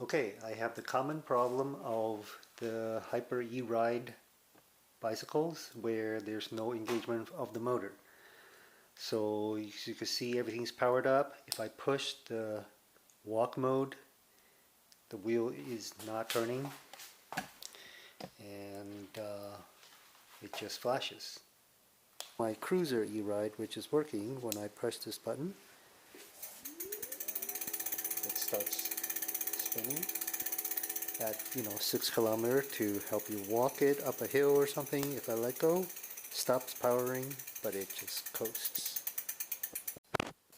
Okay, I have the common problem of the Hyper E-Ride bicycles where there's no engagement of the motor. So as you can see, everything's powered up. If I push the walk mode, the wheel is not turning and it just flashes. My Cruiser E-Ride, which is working, when I press this button, it starts spinning at 6 kilometers to help you walk it up a hill or something. If I let go, stops powering, but it just coasts.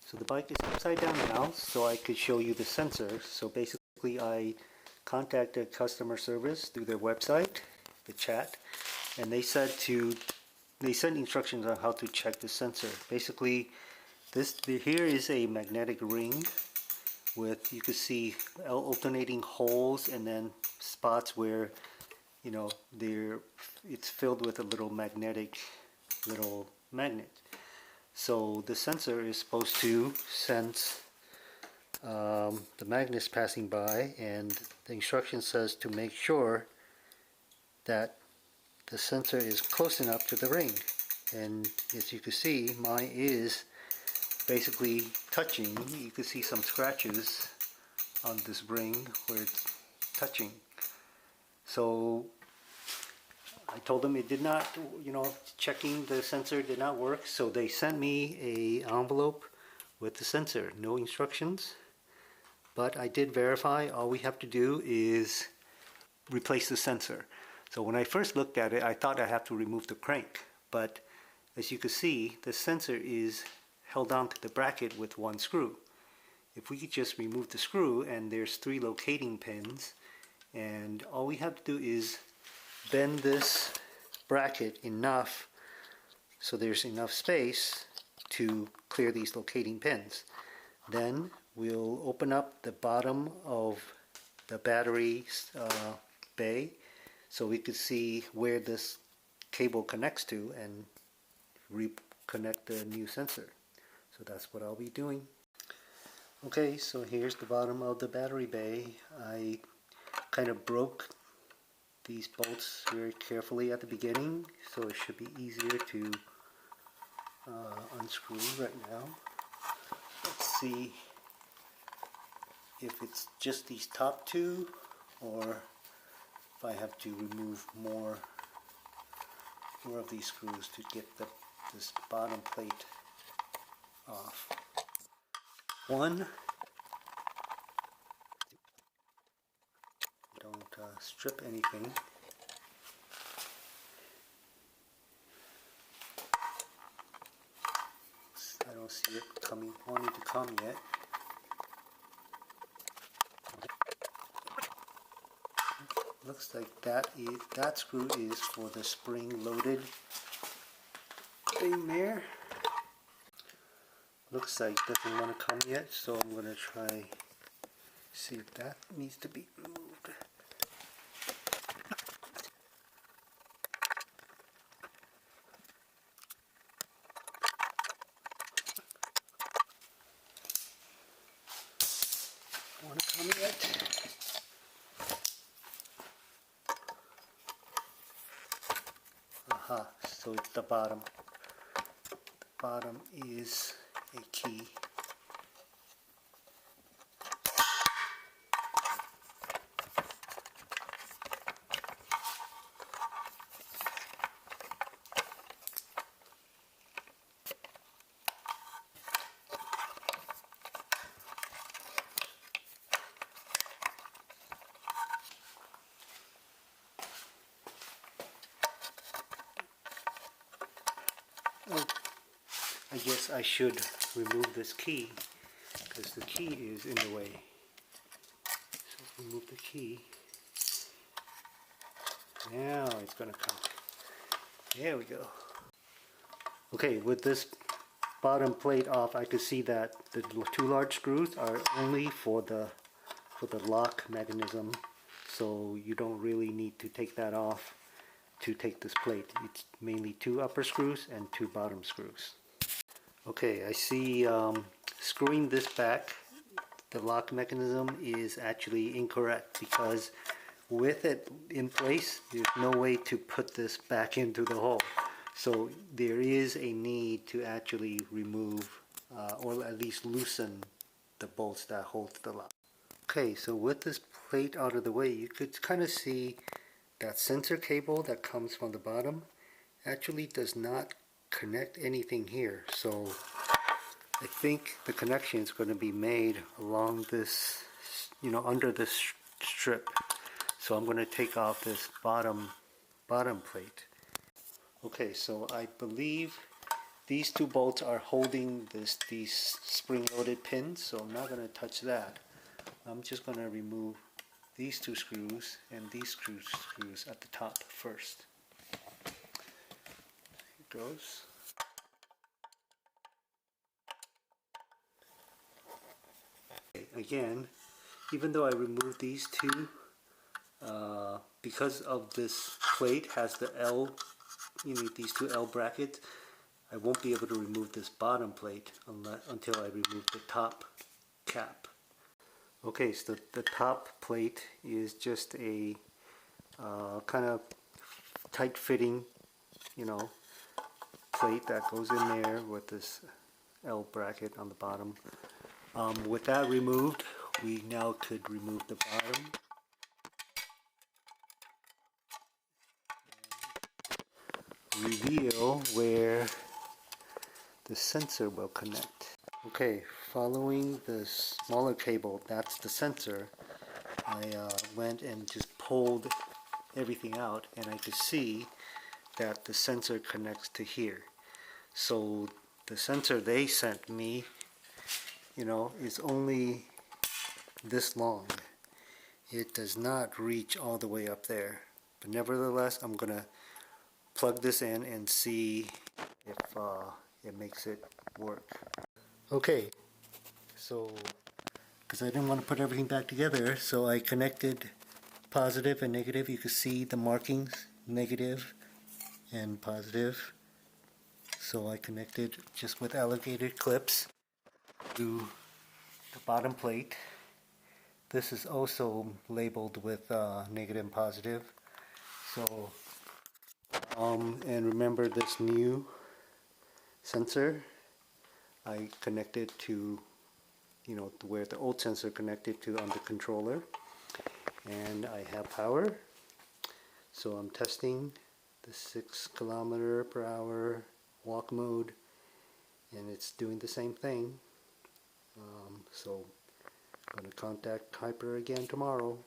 So the bike is upside down now, so I could show you the sensor. So basically I contacted customer service through their website, the chat, and they sent instructions on how to check the sensor. Basically, here is a magnetic ring with, you can see alternating holes and then spots where it's filled with a little magnet. So the sensor is supposed to sense the magnets passing by, and the instruction says to make sure that the sensor is close enough to the ring. And as you can see, mine is basically touching. You can see some scratches on this ring where it's touching. So I told them it did not, checking the sensor did not work, so they sent me an envelope with the sensor, no instructions. But I did verify. All we have to do is replace the sensor. So when I first looked at it, I thought I have to remove the crank, but as you can see, the sensor is held on to the bracket with one screw. If we could just remove the screw, and there's 3 locating pins, and all we have to do is bend this bracket enough so there's enough space to clear these locating pins. Then we'll open up the bottom of the battery bay so we could see where this cable connects to and reconnect the new sensor. So that's what I'll be doing. Okay, so here's the bottom of the battery bay. I kind of broke these bolts very carefully at the beginning, so it should be easier to unscrew right now. Let's see if it's just these top 2 or if I have to remove more of these screws to get this bottom plate off. 1, don't strip anything. I don't see it wanting to come yet. Looks like that screw is for the spring-loaded thing there. Looks like it doesn't want to come yet, so I'm going to try see if that needs to be removed. Want to come yet? Aha, so it's the bottom. The bottom is a key. Oh, I guess I should remove this key because the key is in the way. So remove the key. Now it's going to come. There we go. Okay, with this bottom plate off, I could see that the 2 large screws are only for the lock mechanism, so you don't really need to take that off to take this plate. It's mainly 2 upper screws and 2 bottom screws. Okay, I see screwing this back, the lock mechanism is actually incorrect, because with it in place, there's no way to put this back into the hole. So there is a need to actually remove or at least loosen the bolts that hold the lock. Okay, so with this plate out of the way, you could kind of see that sensor cable that comes from the bottom actually does not connect anything here. So I think the connection is going to be made along this, under this strip. So I'm going to take off this bottom plate. Okay, so I believe these two bolts are holding these spring-loaded pins, so I'm not going to touch that. I'm just going to remove these two screws and these screws at the top first. Here it goes. Okay, again, even though I removed these two, because of this plate has the L, these two L brackets, I won't be able to remove this bottom plate until I remove the top cap. Okay, so the top plate is just a kind of tight fitting, plate that goes in there with this L bracket on the bottom. With that removed, we now could remove the bottom. Reveal where the sensor will connect. Okay, following the smaller cable, that's the sensor, I went and just pulled everything out, and I could see that the sensor connects to here. So the sensor they sent me, is only this long. It does not reach all the way up there. But nevertheless, I'm going to plug this in and see if it makes it work. Okay, so because I didn't want to put everything back together, so I connected positive and negative. You can see the markings, negative and positive. So I connected just with alligator clips to the bottom plate. This is also labeled with negative and positive. So, and remember this new sensor, I connected to, where the old sensor connected to on the controller. And I have power. So I'm testing the 6 km/h walk mode, and it's doing the same thing. So I'm going to contact Hyper again tomorrow.